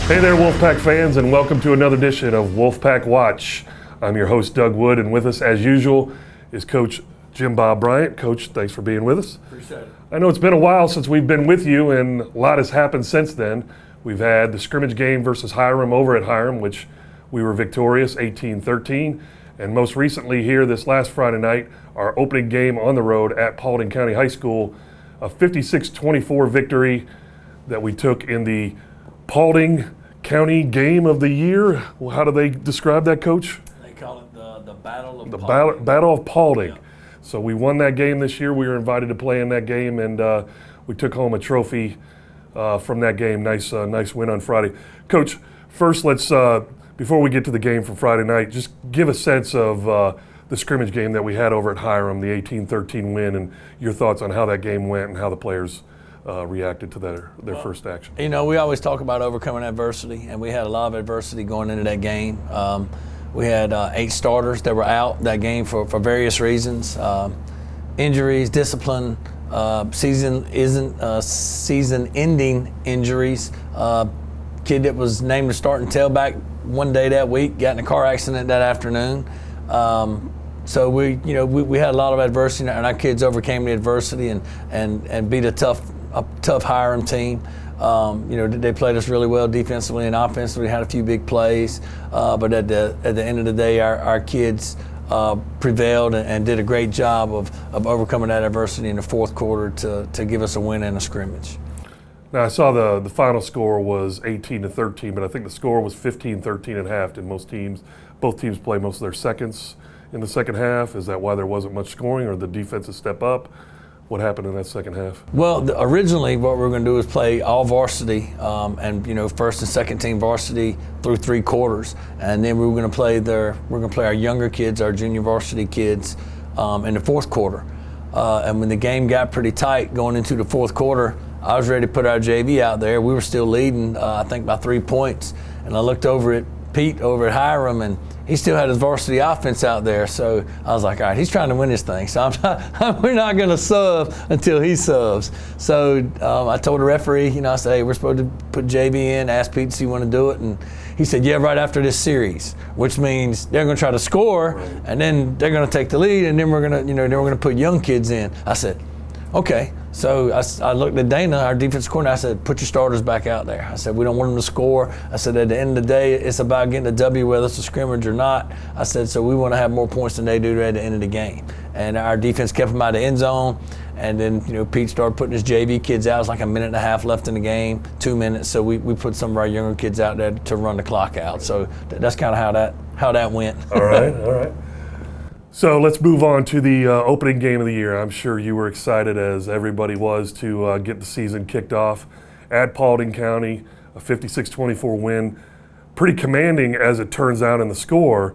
Hey there, Wolfpack fans, and welcome to another edition of Wolfpack Watch. I'm your host, Doug Wood, and with us, as usual, is Coach Jim Bob Bryant. Coach, thanks for being with us. Appreciate it. I know it's been a while since we've been with you, and a lot has happened since then. We've had the scrimmage game versus Hiram over at Hiram, which we were victorious, 18-13. And most recently here, this last Friday night, our opening game on the road at Paulding County High School, a 56-24 victory that we took in the Paulding County Game of the Year. Well, how do they describe that, Coach? They call it the Battle of Paulding. Battle of Paulding. Yeah. So we won that game this year. We were invited to play in that game, and we took home a trophy from that game. Nice win on Friday. Coach, first let's, before we get to the game from Friday night, just give a sense of the scrimmage game that we had over at Hiram, the 18-13 win, and your thoughts on how that game went and how the players reacted to their first action. You know, we always talk about overcoming adversity, and we had a lot of adversity going into that game. We had 8 starters that were out that game for various reasons, injuries, discipline, season-ending injuries. Kid that was named the starting tailback one day that week got in a car accident that afternoon. So we had a lot of adversity, and our kids overcame the adversity and beat a tough Hiram team. They played us really well defensively and offensively. Had a few big plays, but at the end of the day, our kids prevailed and did a great job of overcoming that adversity in the fourth quarter to give us a win and a scrimmage. Now I saw the final score was 18-13, but I think the score was 15-13 at half. Did both teams play most of their seconds in the second half? Is that why there wasn't much scoring, or the defensive step up? What happened in that second half? Well, originally what we were going to do is play all varsity, and first and second team varsity through 3 quarters, and then we were going to play our younger kids, our junior varsity kids, in the fourth quarter. And when the game got pretty tight going into the fourth quarter, I was ready to put our JV out there. We were still leading, I think, by 3 points, and I looked over at Pete over at Hiram, and he still had his varsity offense out there. So I was like, all right, he's trying to win this thing. So we're not going to sub until he subs. So I told the referee, I said, hey, we're supposed to put JV in, ask Pete, does he want to do it? And he said, yeah, right after this series, which means they're going to try to score, and then they're going to take the lead, and then we're going to put young kids in. I said, okay. So I looked at Dana, our defensive coordinator. I said, put your starters back out there. I said, we don't want them to score. I said, at the end of the day, it's about getting a W, whether it's a scrimmage or not. I said, so we want to have more points than they do at the end of the game. And our defense kept them out of the end zone. And then, Pete started putting his JV kids out. It was like a minute and a half left in the game, 2 minutes. So we put some of our younger kids out there to run the clock out. So that's kind of how that went. All right. So let's move on to the opening game of the year. I'm sure you were excited, as everybody was, to get the season kicked off at Paulding County, a 56-24 win. Pretty commanding, as it turns out, in the score.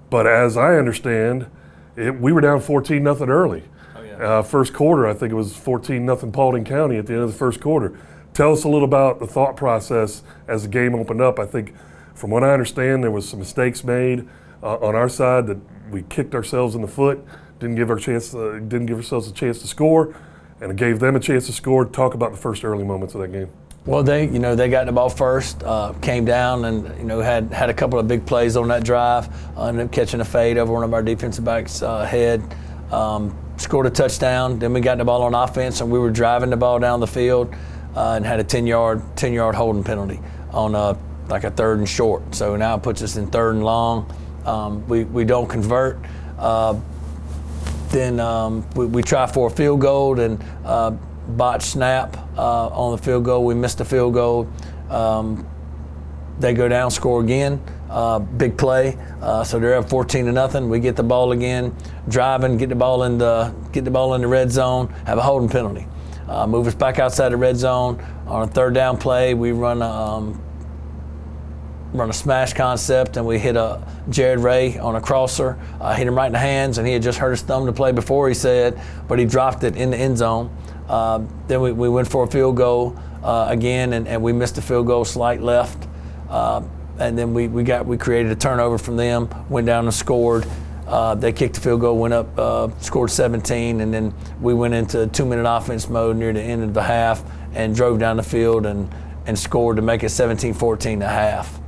But as I understand, we were down 14-0 early. Oh, yeah. First quarter, I think it was 14-0 Paulding County at the end of the first quarter. Tell us a little about the thought process as the game opened up. I think, from what I understand, there was some mistakes made on our side that we kicked ourselves in the foot, didn't give ourselves a chance to score, and it gave them a chance to score. Talk about the first early moments of that game. Well, they got the ball first, came down and had a couple of big plays on that drive. Ended up catching a fade over one of our defensive backs' head. Scored a touchdown. Then we got the ball on offense, and we were driving the ball down the field and had a 10-yard holding penalty on like a 3rd and short. So now it puts us in 3rd and long. We don't convert. Then we try for a field goal and botch snap on the field goal. We missed the field goal. They go down, score again. Big play. So they're up 14-0. We get the ball again, driving, get the ball in the red zone, have a holding penalty. Move us back outside the red zone. On a 3rd down play, we run a smash concept, and we hit a Jared Ray on a crosser, hit him right in the hands, and he had just hurt his thumb to play before, he said, but he dropped it in the end zone. Then we went for a field goal again, and we missed the field goal slight left. And then we created a turnover from them, went down and scored. They kicked the field goal, went up, scored 17, and then we went into 2-minute offense mode near the end of the half and drove down the field and and scored to make it 17-14 at half.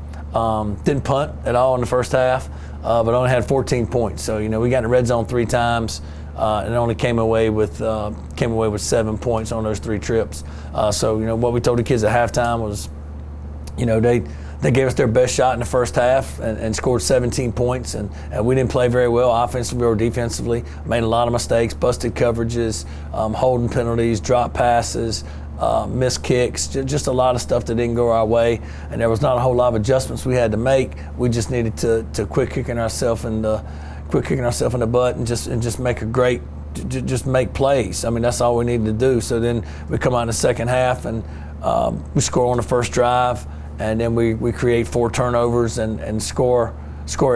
Didn't punt at all in the first half, but only had 14 points. So we got in the red zone 3 times. And only came away with 7 points on those 3 trips. So what we told the kids at halftime was, they gave us their best shot in the first half and scored 17 points, and we didn't play very well offensively or defensively. Made a lot of mistakes, busted coverages, holding penalties, drop passes, missed kicks, just a lot of stuff that didn't go our way, and there was not a whole lot of adjustments we had to make. We just needed to quit kicking ourselves in the butt and just make plays. I mean, that's all we needed to do. So then we come out in the second half and we score on the first drive, and then we create 4 turnovers and score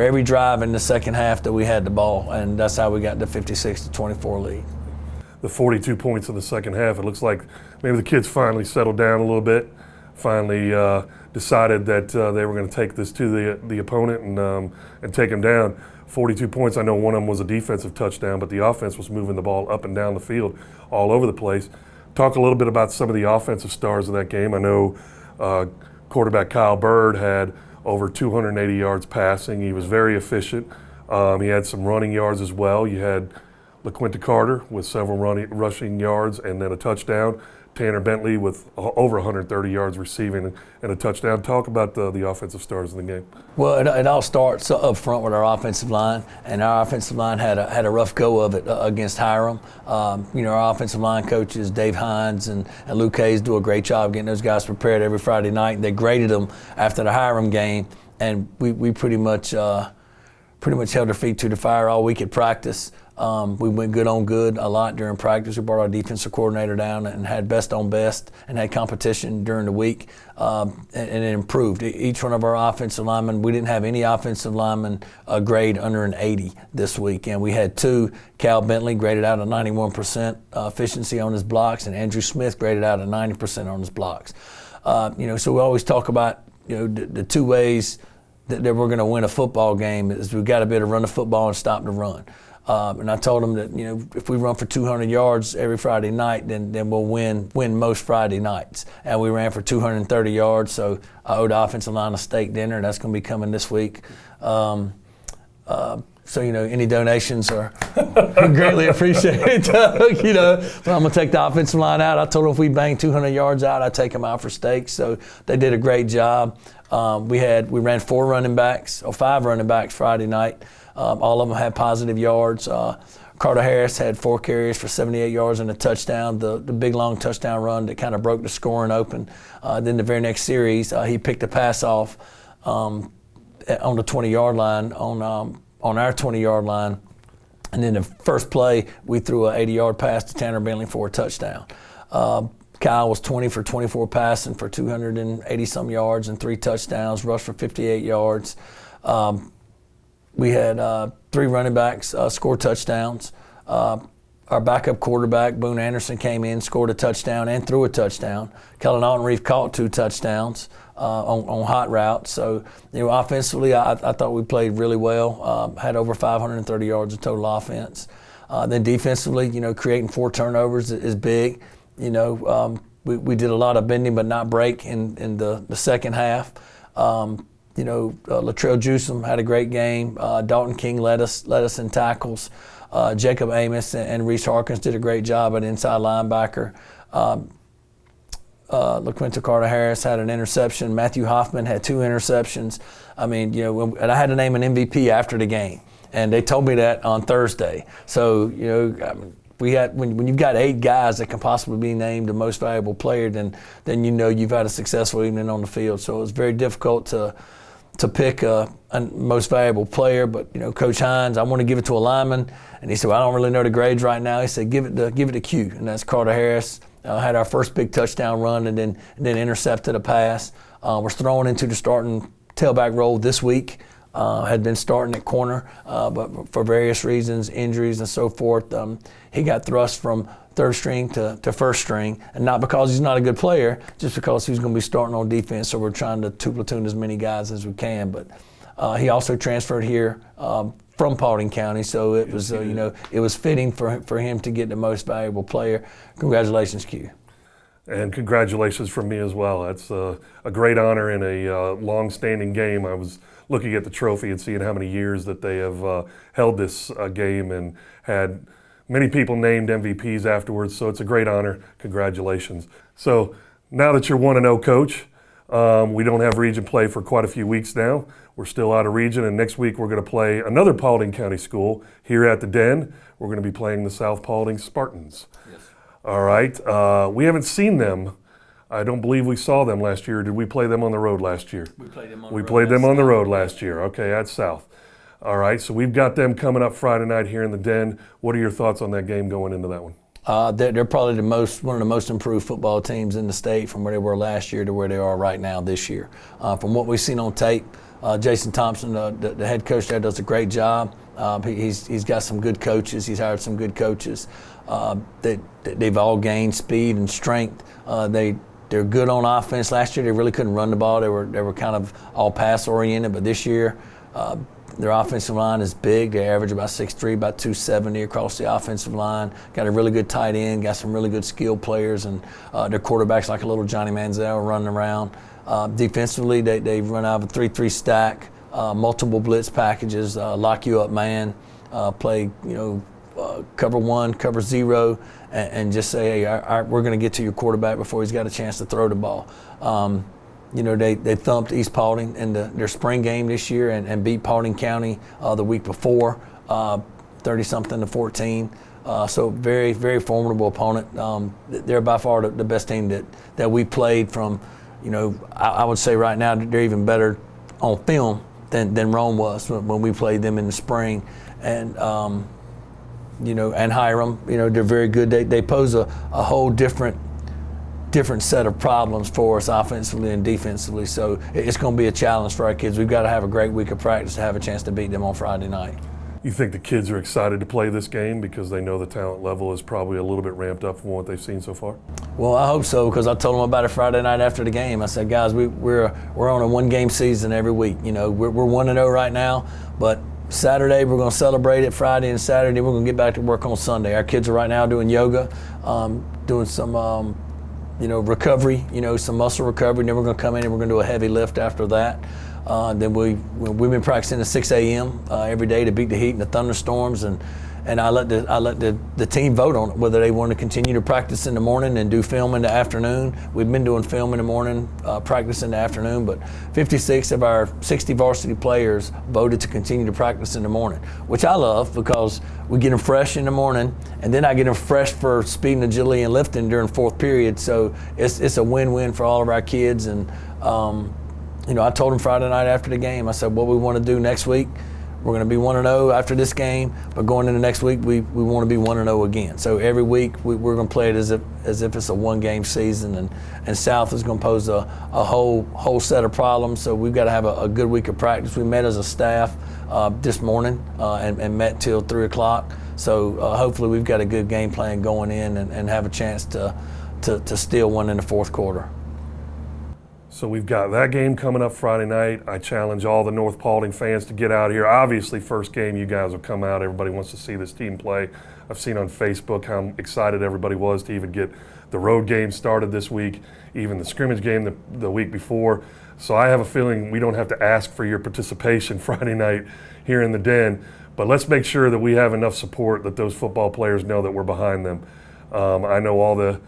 every drive in the second half that we had the ball, and that's how we got the 56-24 lead. The 42 points in the second half, it looks like maybe the kids finally settled down a little bit, finally decided that they were going to take this to the opponent and take them down. 42 points, I know one of them was a defensive touchdown, but the offense was moving the ball up and down the field all over the place. Talk a little bit about some of the offensive stars of that game. I know quarterback Kyle Bird had over 280 yards passing. He was very efficient. He had some running yards as well. You had LaQuinta Carter with several rushing yards and then a touchdown. Tanner Bentley with over 130 yards receiving and a touchdown. Talk about the offensive stars in the game. Well, it all starts up front with our offensive line, and our offensive line had a rough go of it against Hiram. Our offensive line coaches, Dave Hines and Luke Hayes, do a great job getting those guys prepared every Friday night. They graded them after the Hiram game, and we pretty much held their feet to the fire all week at practice. We went good on good a lot during practice. We brought our defensive coordinator down and had best on best and had competition during the week, and it improved. Each one of our offensive linemen, we didn't have any offensive linemen grade under an 80 this week, and we had 2. Cal Bentley graded out a 91% efficiency on his blocks, and Andrew Smith graded out a 90% on his blocks. So we always talk about the 2 ways that we're going to win a football game is we've got to be able to run the football and stop the run. And I told them that if we run for 200 yards every Friday night, then we'll win most Friday nights. And we ran for 230 yards, so I owed the offensive line a steak dinner. That's going to be coming this week. So any donations are greatly appreciated. But I'm going to take the offensive line out. I told them if we bang 200 yards out, I'd take them out for steaks. So they did a great job. We ran 5 running backs Friday night. All of them had positive yards. Carter Harris had 4 carries for 78 yards and a touchdown, the big long touchdown run that kind of broke the scoring open. Then the very next series, he picked a pass off on the 20-yard line, on our 20-yard line. And then the first play, we threw an 80-yard pass to Tanner Bentley for a touchdown. Kyle was 20 for 24 passing for 280-some yards and 3 touchdowns, rushed for 58 yards. We had 3 running backs score touchdowns. Our backup quarterback, Boone Anderson, came in, scored a touchdown and threw a touchdown. Kellen Altenreef caught 2 touchdowns on hot routes. So, offensively, I thought we played really well. Had over 530 yards of total offense. Then defensively, creating 4 turnovers is big. We did a lot of bending but not break in the second half. Latrell Juiceum had a great game. Dalton King led us in tackles. Jacob Amos and Reese Harkins did a great job at inside linebacker. LaQuinta Carter Harris had an interception. Matthew Hoffman had 2 interceptions. And I had to name an MVP after the game, and they told me that on Thursday. So, we had when you've got 8 guys that can possibly be named the most valuable player, then you've had a successful evening on the field. So it was very difficult to pick a most valuable player, but Coach Hines, I want to give it to a lineman, and he said, well, I don't really know the grades right now. He said, give it to Q, and that's Carter Harris. Had our first big touchdown run and then intercepted a pass. Was thrown into the starting tailback role this week. Had been starting at corner, but for various reasons, injuries and so forth, he got thrust from 3rd string to 1st string, and not because he's not a good player, just because he's going to be starting on defense. So we're trying to 2-platoon as many guys as we can. But he also transferred here from Paulding County, so it was it was fitting for him to get the most valuable player. Congratulations, Q. And congratulations from me as well. That's a great honor in a long-standing game. I was looking at the trophy and seeing how many years that they have held this game and had many people named MVPs afterwards. So it's a great honor. Congratulations. So now that you're 1-0 coach, we don't have region play for quite a few weeks now. We're still out of region, and next week we're going to play another Paulding County school here at the Den. We're going to be playing the South Paulding Spartans. Yes. All right. We haven't seen them. I don't believe we saw them last year. Did we play them on the road last year? We played them on the road. We played them on the road last year. Okay, at South. All right, so we've got them coming up Friday night here in the Den. What are your thoughts on that game going into that one? They're probably one of the most improved football teams in the state from where they were last year to where they are right now this year. From what we've seen on tape, Jason Thompson, the head coach there, does a great job. He's got some good coaches. He's hired some good coaches. They've all gained speed and strength. They're good on offense. Last year they really couldn't run the ball. They were kind of all pass oriented, but this year their offensive line is big. They average about 6'3", about 270 across the offensive line. Got a really good tight end, got some really good skilled players, and their quarterback's like a little Johnny Manziel running around. Defensively, they run out of a 3-3 stack, multiple blitz packages, lock you up man, play cover one, cover zero, and just say, hey, we're going to get to your quarterback before he's got a chance to throw the ball. They thumped East Paulding in their spring game this year and beat Paulding County the week before, 30-something to 14. So very, very formidable opponent. They're by far the best team that we played from. I would say right now they're even better on film than Rome was when we played them in the spring. And and Hiram, they're very good. They pose a whole different set of problems for us offensively and defensively. So it's going to be a challenge for our kids. We've got to have a great week of practice to have a chance to beat them on Friday night. You think the kids are excited to play this game because they know the talent level is probably a little bit ramped up from what they've seen so far? Well, I hope so, because I told them about it Friday night after the game. I said, guys, we're on a one-game season every week. We're 1-0 right now, but Saturday we're going to celebrate it. Friday and Saturday we're going to get back to work on Sunday. Our kids are right now doing yoga, doing some recovery, some muscle recovery. Then we're going to come in and we're going to do a heavy lift after that. Then we've been practicing at 6 a.m. Every day to beat the heat and the thunderstorms, and I let the team vote on it, whether they want to continue to practice in the morning and do film in the afternoon. We've been doing film in the morning, practice in the afternoon, but 56 of our 60 varsity players voted to continue to practice in the morning, which I love because we get them fresh in the morning, and then I get them fresh for speed and agility and lifting during fourth period. So it's a win-win for all of our kids. And I told them Friday night after the game, I said, what we want to do next week, we're going to be 1-0 after this game, but going into next week, we want to be 1-0 again. So every week we're going to play it as if it's a one-game season, and South is going to pose a whole set of problems. So we've got to have a good week of practice. We met as a staff this morning and met till 3 o'clock. So hopefully we've got a good game plan going in and have a chance to steal one in the fourth quarter. So we've got that game coming up Friday night. I challenge all the North Paulding fans to get out here. Obviously, first game, you guys will come out. Everybody wants to see this team play. I've seen on Facebook how excited everybody was to even get the road game started this week, even the scrimmage game the week before. So I have a feeling we don't have to ask for your participation Friday night here in the Den. But let's make sure that we have enough support that those football players know that we're behind them. I know all the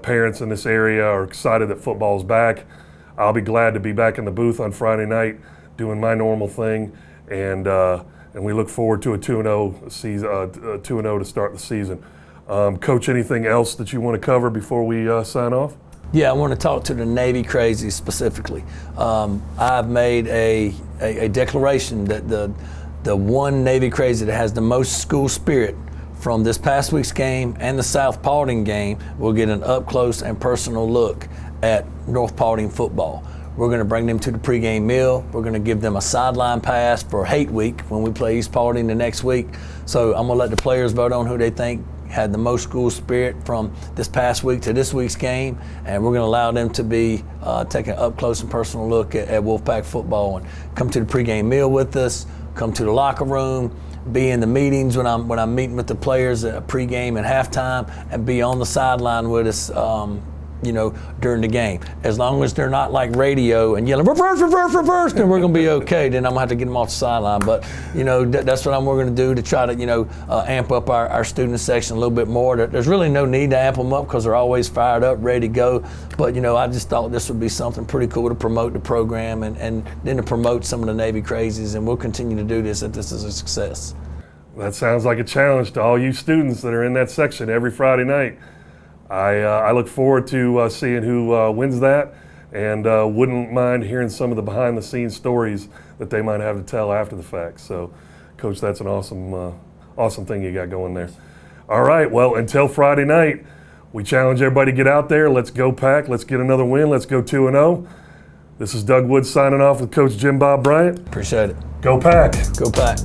parents in this area are excited that football's back. I'll be glad to be back in the booth on Friday night doing my normal thing, and we look forward to a 2-0 season, 2-0 to start the season. Coach, anything else that you want to cover before we sign off? Yeah, I want to talk to the Navy crazies specifically. I've made a declaration that the one Navy crazy that has the most school spirit from this past week's game and the South Paulding game will get an up-close and personal look at North Paulding football. We're going to bring them to the pregame meal. We're going to give them a sideline pass for Hate Week when we play East Paulding the next week. So I'm going to let the players vote on who they think had the most school spirit from this past week to this week's game, and we're going to allow them to be taking an up-close and personal look at Wolfpack football and come to the pregame meal with us, come to the locker room, be in the meetings when I'm meeting with the players at pregame and halftime, and be on the sideline with us during the game. As long as they're not like radio and yelling reverse, reverse, reverse, then we're going to be okay. Then I'm going to have to get them off the sideline. But that's what we're going to do to try to amp up our student section a little bit more. There's really no need to amp them up because they're always fired up, ready to go. But I just thought this would be something pretty cool to promote the program and then to promote some of the Navy crazies. And we'll continue to do this if this is a success. That sounds like a challenge to all you students that are in that section every Friday night. I look forward to seeing who wins that, and wouldn't mind hearing some of the behind-the-scenes stories that they might have to tell after the fact. So, Coach, that's an awesome thing you got going there. All right, well, until Friday night, we challenge everybody to get out there. Let's go Pack. Let's get another win. Let's go 2-0. This is Doug Woods signing off with Coach Jim Bob Bryant. Appreciate it. Go Pack. Go Pack.